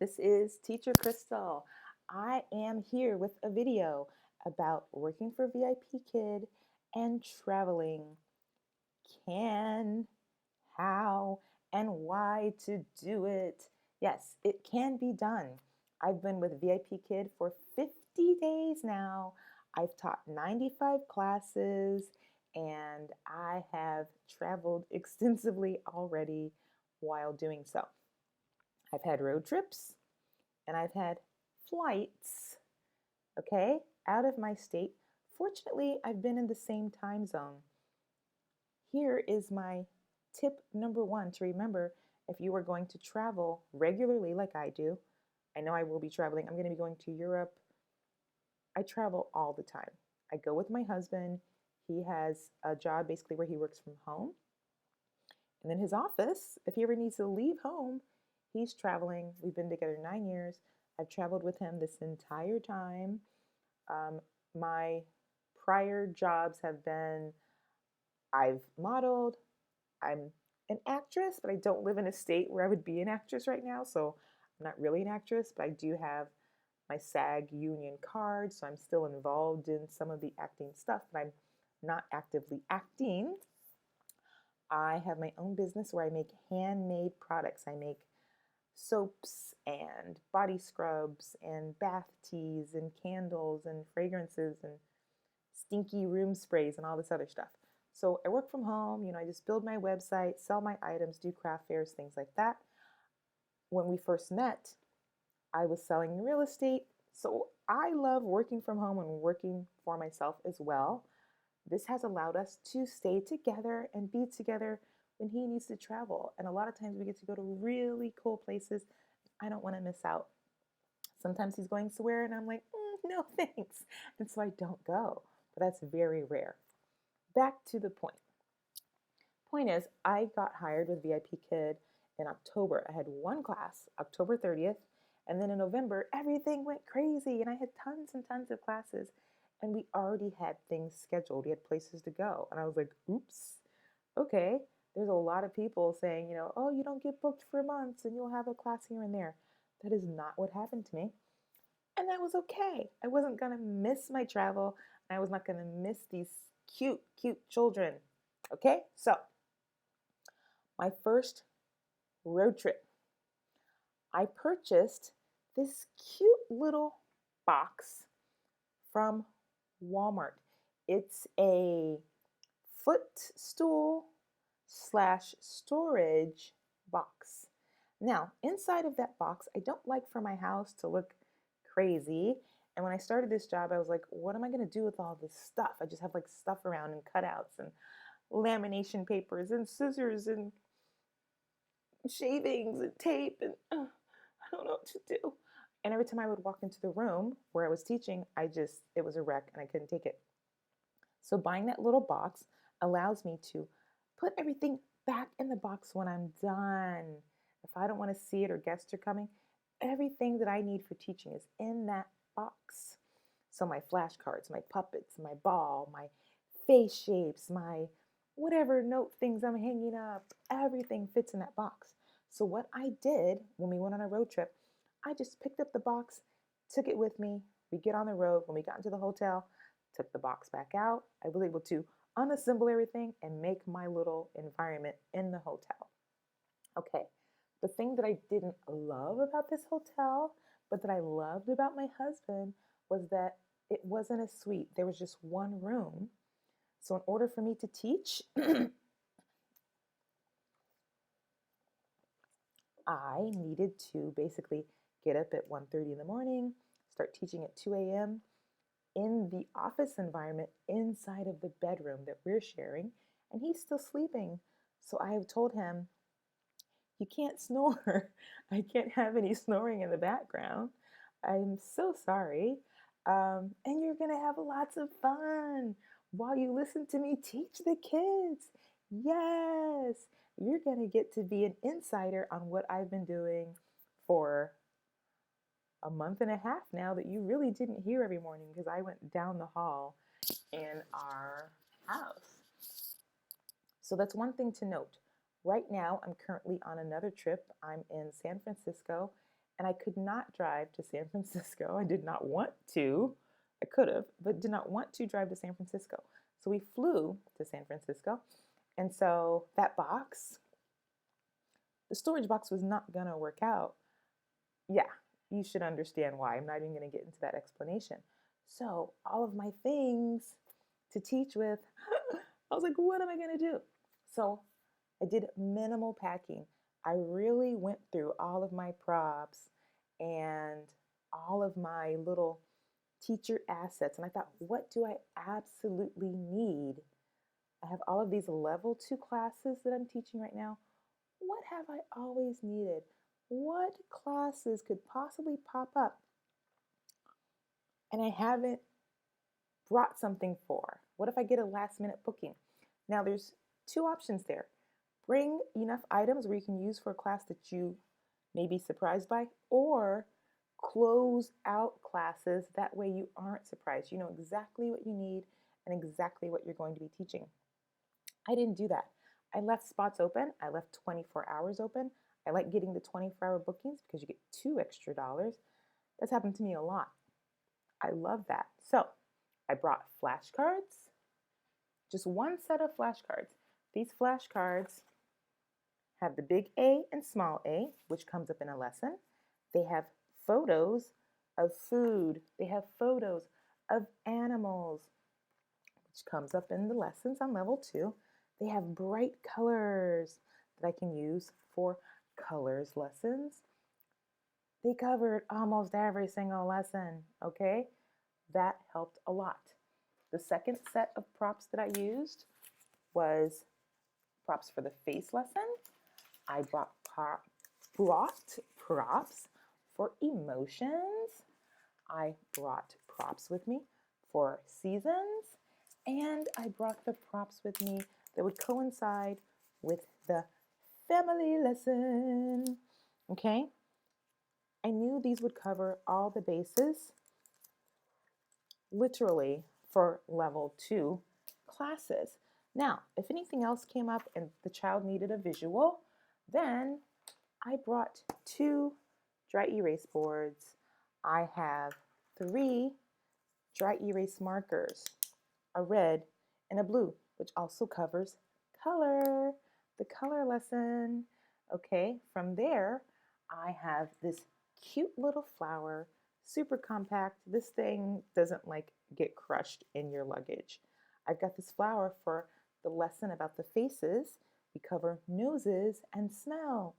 this is Teacher Crystal. I am here with a video about working for VIPKid and traveling. Can, how, and why to do it. Yes, it can be done. I've been with VIPKid for 50 days now. I've taught 95 classes and I have traveled extensively already while doing so. I've had road trips and I've had flights, okay, out of my state. Fortunately, I've been in the same time zone. Here is my tip number one to remember if you are going to travel regularly like I do. I know I will be traveling. I'm going to be going to Europe. I travel all the time. I go with my husband. He has a job basically where he works from home. And then his office, if he ever needs to leave home, he's traveling. We've been together 9 years. I've traveled with him this entire time. My prior jobs have been I've modeled, I'm an actress, but I don't live in a state where I would be an actress right now, so I'm not really an actress, but I do have my SAG union card, so I'm still involved in some of the acting stuff, but I'm not actively acting. I have my own business where I make handmade products. I make soaps and body scrubs and bath teas and candles and fragrances and stinky room sprays and all this other stuff. So I work from home, I just build my website, sell my items, do craft fairs, things like that. When we first met, I was selling real estate. So I love working from home and working for myself as well. This has allowed us to stay together and be together when he needs to travel. And a lot of times we get to go to really cool places. I don't want to miss out. Sometimes he's going somewhere and I'm like, no thanks. And so I don't go. But that's very rare. Back to the point. Point is, I got hired with VIPKid in October. I had one class, October 30th. And then in November, everything went crazy. And I had tons and tons of classes. And we already had things scheduled. We had places to go. And I was like, oops, okay. There's a lot of people saying, oh, you don't get booked for months and you'll have a class here and there. That is not what happened to me. And that was okay. I wasn't going to miss my travel. And I was not going to miss these cute, cute children. Okay, so my first road trip, I purchased this cute little box from Walmart. It's a footstool / storage box. Now, inside of that box, I don't like for my house to look crazy. And when I started this job, I was like, what am I going to do with all this stuff? I just have like stuff around and cutouts and lamination papers and scissors and shavings and tape and I don't know what to do. And every time I would walk into the room where I was teaching, it was a wreck and I couldn't take it. So buying that little box allows me to put everything back in the box when I'm done. If I don't want to see it or guests are coming, everything that I need for teaching is in that box. So my flashcards, my puppets, my ball, my face shapes, my whatever note things I'm hanging up, everything fits in that box. So what I did when we went on a road trip, I just picked up the box, took it with me. We get on the road. When we got into the hotel, took the box back out. I was able to unassemble everything and make my little environment in the hotel. Okay, the thing that I didn't love about this hotel, but that I loved about my husband, was that it wasn't a suite. There was just one room. So in order for me to teach, I needed to basically get up at 1:30 in the morning, start teaching at 2 a.m. in the office environment inside of the bedroom that we're sharing, and he's still sleeping. So I have told him, you can't snore. I can't have any snoring in the background. I'm so sorry. And you're going to have lots of fun while you listen to me teach the kids. Yes, you're going to get to be an insider on what I've been doing for a month and a half now that you really didn't hear every morning because I went down the hall in our house. So that's one thing to note. Right now, I'm currently on another trip. I'm in San Francisco and I could not drive to San Francisco. I did not want to. I could have, but did not want to drive to San Francisco. So we flew to San Francisco. And so that box, the storage box was not going to work out. Yeah, you should understand why. I'm not even going to get into that explanation. So all of my things to teach with, I was like, what am I going to do? So I did minimal packing. I really went through all of my props and all of my little teacher assets. And I thought, what do I absolutely need? I have all of these level 2 classes that I'm teaching right now. What have I always needed? What classes could possibly pop up and I haven't brought something for? What if I get a last minute booking? Now there's two options there. Bring enough items where you can use for a class that you may be surprised by, or close out classes. That way you aren't surprised. You know exactly what you need and exactly what you're going to be teaching. I didn't do that. I left spots open. I left 24 hours open. I like getting the 24-hour bookings because you get $2 extra. That's happened to me a lot. I love that. So I brought flashcards, just one set of flashcards. These flashcards have the big A and small a, which comes up in a lesson. They have photos of food. They have photos of animals, which comes up in the lessons on level 2. They have bright colors that I can use for colors lessons. They covered almost every single lesson, okay? That helped a lot. The second set of props that I used was props for the face lesson. I brought props for emotions. I brought props with me for seasons. And I brought the props with me that would coincide with the family lesson. Okay? I knew these would cover all the bases, literally, for level 2 classes. Now, if anything else came up and the child needed a visual, then I brought 2 dry erase boards. I have 3 dry erase markers, a red and a blue, which also covers color, the color lesson. Okay, from there, I have this cute little flower, super compact. This thing doesn't like get crushed in your luggage. I've got this flower for the lesson about the faces. We cover noses and smell.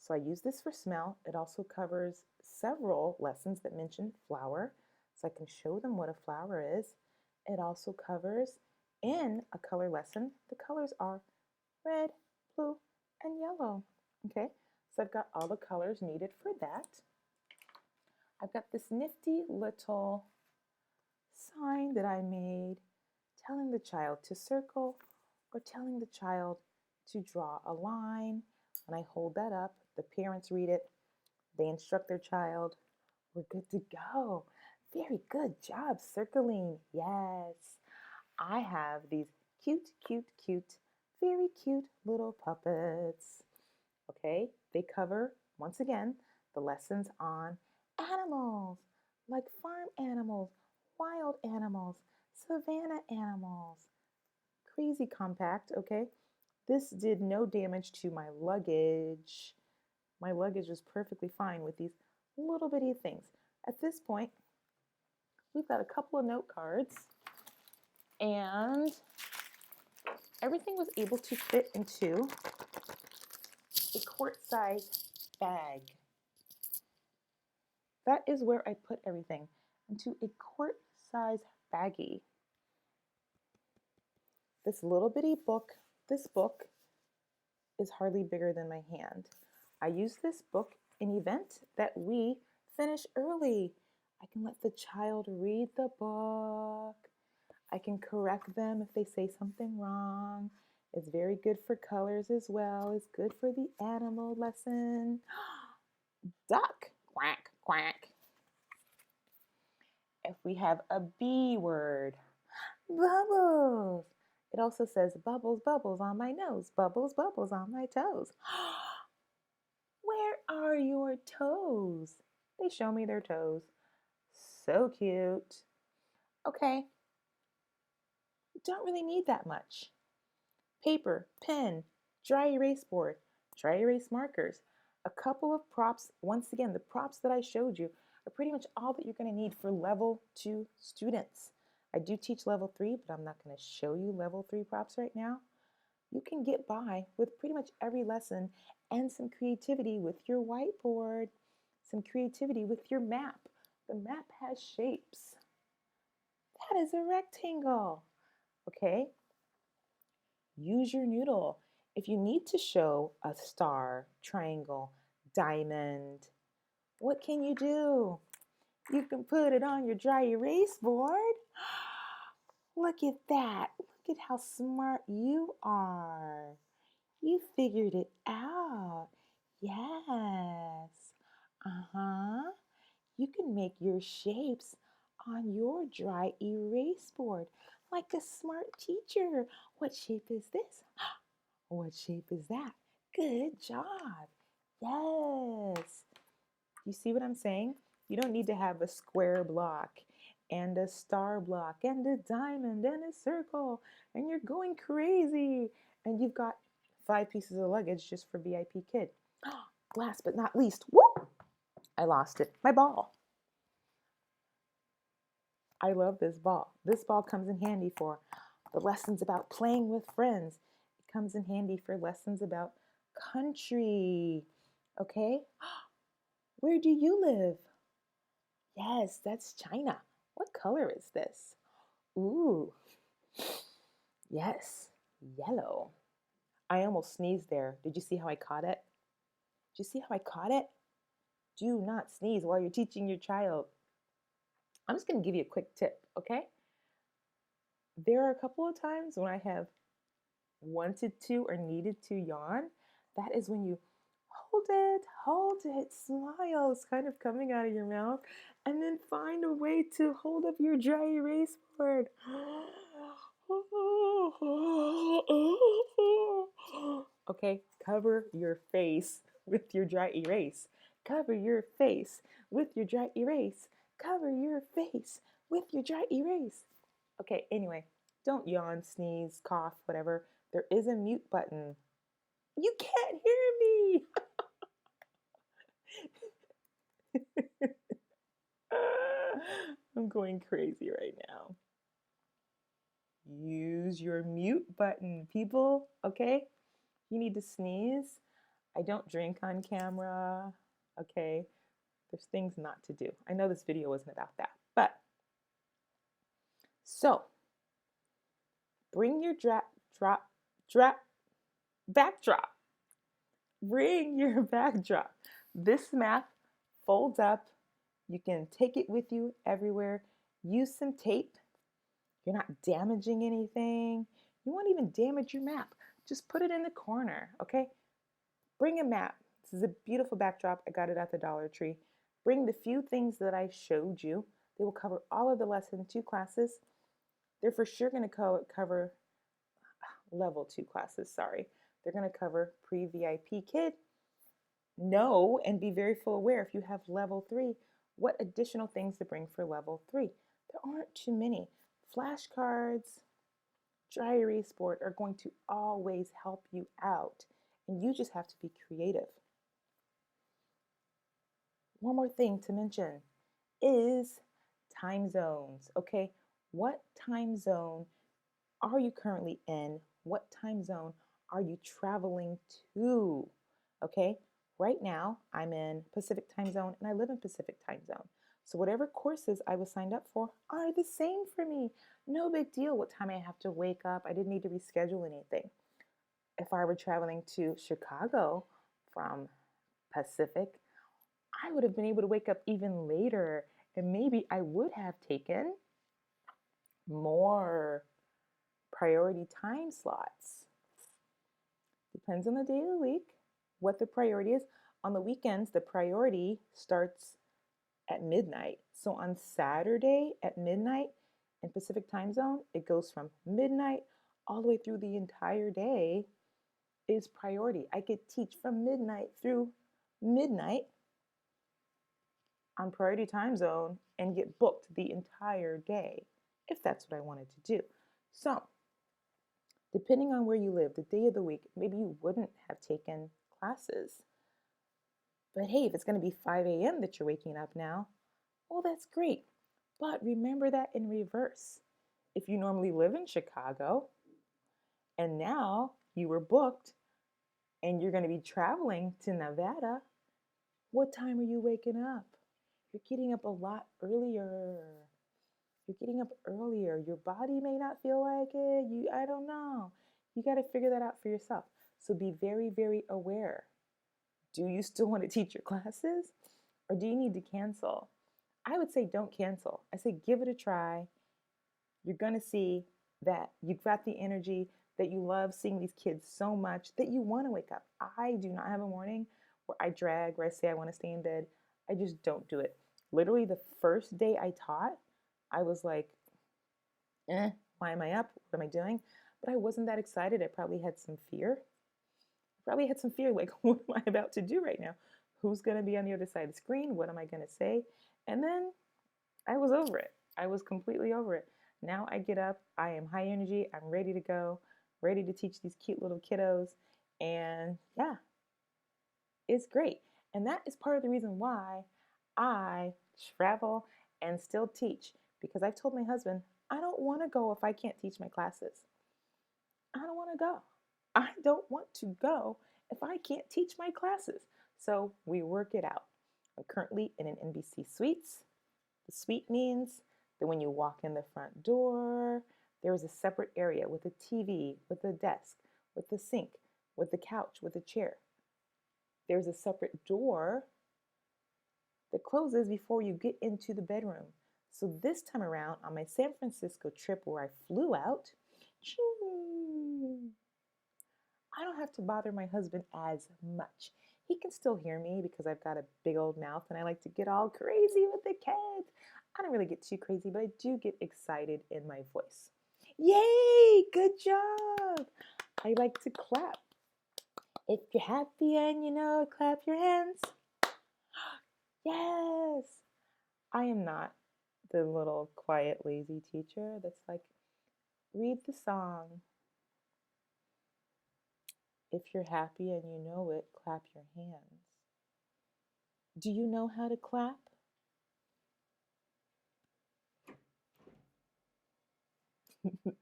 So I use this for smell. It also covers several lessons that mention flower, so I can show them what a flower is. It also covers in a color lesson. The colors are red, blue, and yellow. Okay, so I've got all the colors needed for that. I've got this nifty little sign that I made telling the child to circle or telling the child to draw a line. When I hold that up, the parents read it, they instruct their child. We're good to go. Very good job circling. Yes. I have these cute, very cute little puppets. Okay, they cover, once again, the lessons on animals, like farm animals, wild animals, savanna animals. Crazy compact, okay? This did no damage to my luggage. My luggage was perfectly fine with these little bitty things. At this point, we've got a couple of note cards, and everything was able to fit into a quart-size bag. That is where I put everything, into a quart-size baggie. This little bitty book, this book is hardly bigger than my hand. I use this book in event that we finish early. I can let the child read the book. I can correct them if they say something wrong. It's very good for colors as well. It's good for the animal lesson. Duck, quack, quack. If we have a B word, bubbles. It also says bubbles, bubbles on my nose, bubbles, bubbles on my toes. Where are your toes? They show me their toes. So cute. Okay, don't really need that much. Paper, pen, dry erase board, dry erase markers, a couple of props. Once again, the props that I showed you are pretty much all that you're going to need for level 2 students. I do teach level 3, but I'm not going to show you level 3 props right now. You can get by with pretty much every lesson and some creativity with your whiteboard, some creativity with your map. The map has shapes. That is a rectangle. Okay, use your noodle. If you need to show a star, triangle, diamond, what can you do? You can put it on your dry erase board. Look at that. Look at how smart you are. You figured it out. Yes. Uh-huh. You can make your shapes on your dry erase board like a smart teacher. What shape is this? What shape is that? Good job. Yes. You see what I'm saying? You don't need to have a square block and a star block and a diamond and a circle and you're going crazy and you've got 5 pieces of luggage just for VIP Kid. Last but not least, whoop, I lost it. My ball. I love this ball. This ball comes in handy for the lessons about playing with friends. It comes in handy for lessons about country. Okay? Where do you live? Yes, that's China. What color is this? Ooh, yes, yellow. I almost sneezed there. Did you see how I caught it? Did you see how I caught it? Do not sneeze while you're teaching your child. I'm just going to give you a quick tip, okay? There are a couple of times when I have wanted to or needed to yawn. That is when you hold it, smile is kind of coming out of your mouth, and then find a way to hold up your dry erase board. Okay, cover your face with your dry erase. Cover your face with your dry erase. Cover your face with your dry erase. Okay, anyway, don't yawn, sneeze, cough, whatever. There is a mute button. You can't hear me. I'm going crazy right now. Use your mute button, people, okay? You need to sneeze. I don't drink on camera, okay? There's things not to do. I know this video wasn't about that, but so bring your backdrop. Bring your backdrop. This map folds up. You can take it with you everywhere. Use some tape. You're not damaging anything. You won't even damage your map. Just put it in the corner, okay? Bring a map. This is a beautiful backdrop. I got it at the Dollar Tree. Bring the few things that I showed you. They will cover all of the lesson 2 classes. They're for sure going to cover level 2 classes, sorry. They're going to cover pre-VIP Kid. Know and be very full aware if you have level 3, what additional things to bring for level 3. There aren't too many. Flashcards, dry erase board are going to always help you out, and you just have to be creative. One more thing to mention is time zones, okay? What time zone are you currently in? What time zone are you traveling to? Okay, right now I'm in Pacific time zone and I live in Pacific time zone. So whatever courses I was signed up for are the same for me. No big deal what time I have to wake up. I didn't need to reschedule anything. If I were traveling to Chicago from Pacific, I would have been able to wake up even later and maybe I would have taken more priority time slots. Depends on the day of the week, what the priority is. On the weekends, the priority starts at midnight. So on Saturday at midnight in Pacific time zone, it goes from midnight all the way through the entire day is priority. I could teach from midnight through midnight on priority time zone and get booked the entire day if that's what I wanted to do. So, depending on where you live, the day of the week, maybe you wouldn't have taken classes. But hey, if it's going to be 5 a.m. that you're waking up now, well, that's great. But remember that in reverse. If you normally live in Chicago and now you were booked and you're going to be traveling to Nevada, what time are you waking up? You're getting up a lot earlier. You're getting up earlier. Your body may not feel like it. I don't know. You got to figure that out for yourself. So be very, very aware. Do you still want to teach your classes or do you need to cancel? I would say don't cancel. I say give it a try. You're going to see that you've got the energy, that you love seeing these kids so much that you want to wake up. I do not have a morning where I drag, where I say I want to stay in bed. I just don't do it. Literally, the first day I taught, I was like, why am I up? What am I doing? But I wasn't that excited. I probably had some fear. Like, what am I about to do right now? Who's going to be on the other side of the screen? What am I going to say? And then I was over it. I was completely over it. Now I get up, I am high energy, I'm ready to go, ready to teach these cute little kiddos. And yeah, it's great. And that is part of the reason why I travel and still teach, because I've told my husband, I don't want to go if I can't teach my classes. I don't want to go. I don't want to go if I can't teach my classes. So we work it out. I'm currently in an NBC Suites. The suite means that when you walk in the front door, there is a separate area with a TV, with a desk, with a sink, with a couch, with a chair. There's a separate door that closes before you get into the bedroom. So this time around on my San Francisco trip where I flew out, I don't have to bother my husband as much. He can still hear me because I've got a big old mouth and I like to get all crazy with the kids. I don't really get too crazy, but I do get excited in my voice. Yay! Good job! I like to clap. If you're happy and you know it, clap your hands. Yes! I am not the little quiet, lazy teacher that's like, read the song. If you're happy and you know it, clap your hands. Do you know how to clap?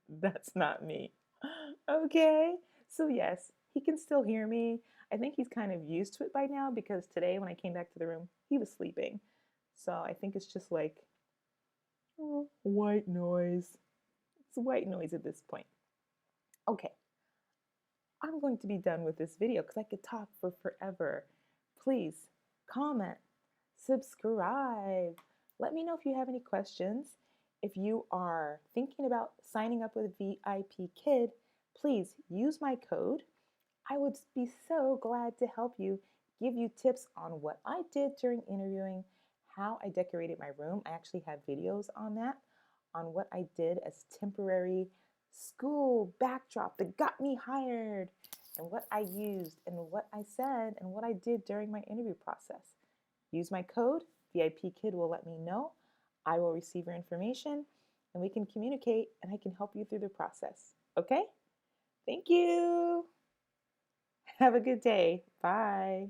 That's not me. Okay. So, yes, he can still hear me. I think he's kind of used to it by now because today when I came back to the room, he was sleeping. So, I think it's just like white noise. It's white noise at this point. Okay. I'm going to be done with this video because I could talk for forever. Please comment, subscribe. Let me know if you have any questions. If you are thinking about signing up with VIPKID, please use my code. I would be so glad to help you, give you tips on what I did during interviewing, how I decorated my room. I actually have videos on that, on what I did as temporary school backdrop that got me hired, and what I used, and what I said, and what I did during my interview process. Use my code, VIPKID will let me know. I will receive your information, and we can communicate, and I can help you through the process. Okay? Thank you. Have a good day. Bye.